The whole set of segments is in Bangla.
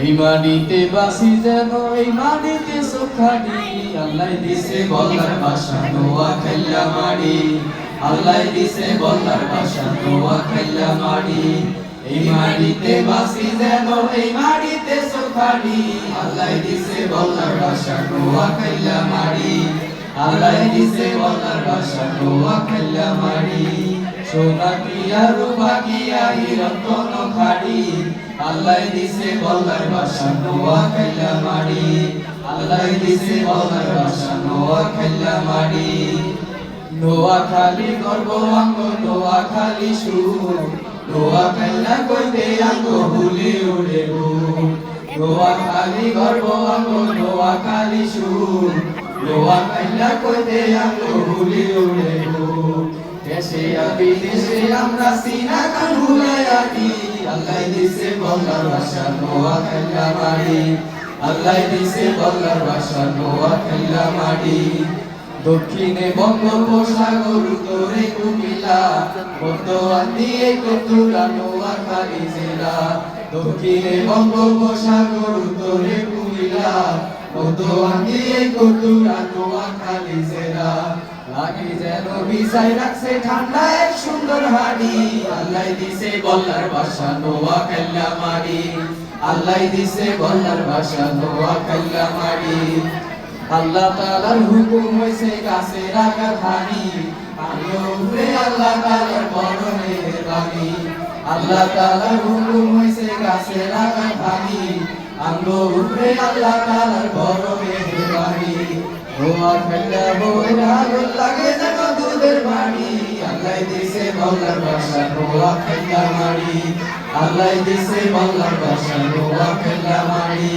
এই মাটিতে বাসি যেন এই মাটিতে সুখানি আল্লাহ দিছে বলার ভাষা নোয়া খেলা মাড়ি আল্লাহ দিছে বলার ভাষা নোয়া খেলা মাড়ি এই মাটিতে বাসি যেন এই মাটিতে সুখানি আল্লাহ দিছে বলার ভাষা নোয়া খেলা মাড়ি আল্লাহ দিছে বলার ভাষা নোয়া খেলা মাড়ি সোনা কিয়া রূপা কিয়া রতন খাড়ি আল্লাহ দিছে বলার ভাষা নোয়া খেলা মাড়ি আল্লাহ দিছে বলার ভাষা নোয়া খেলা মাড়ি নোয়া খালি গর্ব অঙ্গ নোয়া খালি সুর নোয়া খেলা কইতে অঙ্গ হুলি উড়ে নোয়া খালি গর্ব অঙ্গ নোয়া খালি সুর নোয়া খেলা কইতে অঙ্গ হুলি উড়ে দেশে বিদেশে আমরা সিনা গান ভুলাই আছি আল্লাহ দিছে বলার ভাষা নোয়া খেলা মাড়ি আল্লাহ দিছে বলার ভাষা নোয়া খেলা মাড়ি দক্ষিণে বঙ্গোপসাগর উত্তরে কুমিল্লা বর্তমান দিয়ে কতুরা নোয়াখালী জেলা দক্ষিণে বঙ্গোপসাগর উত্তরে কুমিল্লা বর্তমান দিয়ে কতুরা নোয়াখালী জেলা লাগে যেন বিছাই রাখছে ঠান্ডা এক সুন্দর হাড়ি আল্লাহ দিছে বলার ভাষা নোয়া খেলা মাড়ি আল্লাহ দিছে বলার ভাষা নোয়া খেলা মাড়ি আল্লাহ তাআলার হুকুম হইছে গাছে রাখা ধানি আলো উপরে আল্লাহ তাআলার বড় মেহেরবানি আল্লাহ তাআলার হুকুম হইছে গাছে রাখা ধানি আলো উপরে আল্লাহ তাআলার বড় মেহেরবানি নোয়া খেলা বইরা আগুন লাগে যেন দুধের বাড়ি আল্লাহ দিছে বলার ভাষা নোয়া খেলা মাড়ি আল্লাহ দিছে বলার ভাষা নোয়া খেলা মাড়ি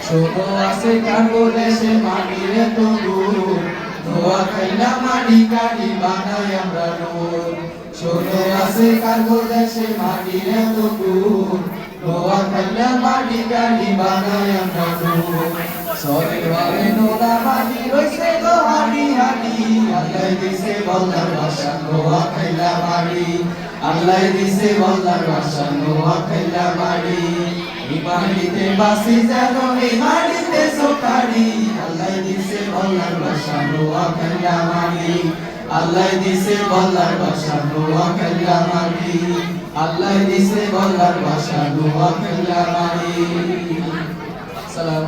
ছোট আছে কারো দেশে মাটিরে তো দূর নোয়া খেলা মাড়ি গাড়ি বানাই আমরা নূর ছোট আছে কারো দেশে মাটিরে তো দূর নোয়া খেলা মাড়ি গাড়ি বানাই আমরা নূর সরে বারে নোনা মাটি রইছে গো হাড়ি হাড়ি আল্লাহ দিছে বলার ভাষা নোয়া খেলা মাড়ি আল্লাহ দিছে বলার ভাষা নোয়া খেলা মাড়ি এই মাটিতে বাসি যেন এই মাটিতে সুখানি আল্লাহ দিছে বলার ভাষা নোয়া খেলা মাড়ি আল্লাহ দিছে বলার ভাষা নোয়া খেলা মাড়ি আল্লাহ দিছে বলার ভাষা নোয়া খেলা মাড়ি।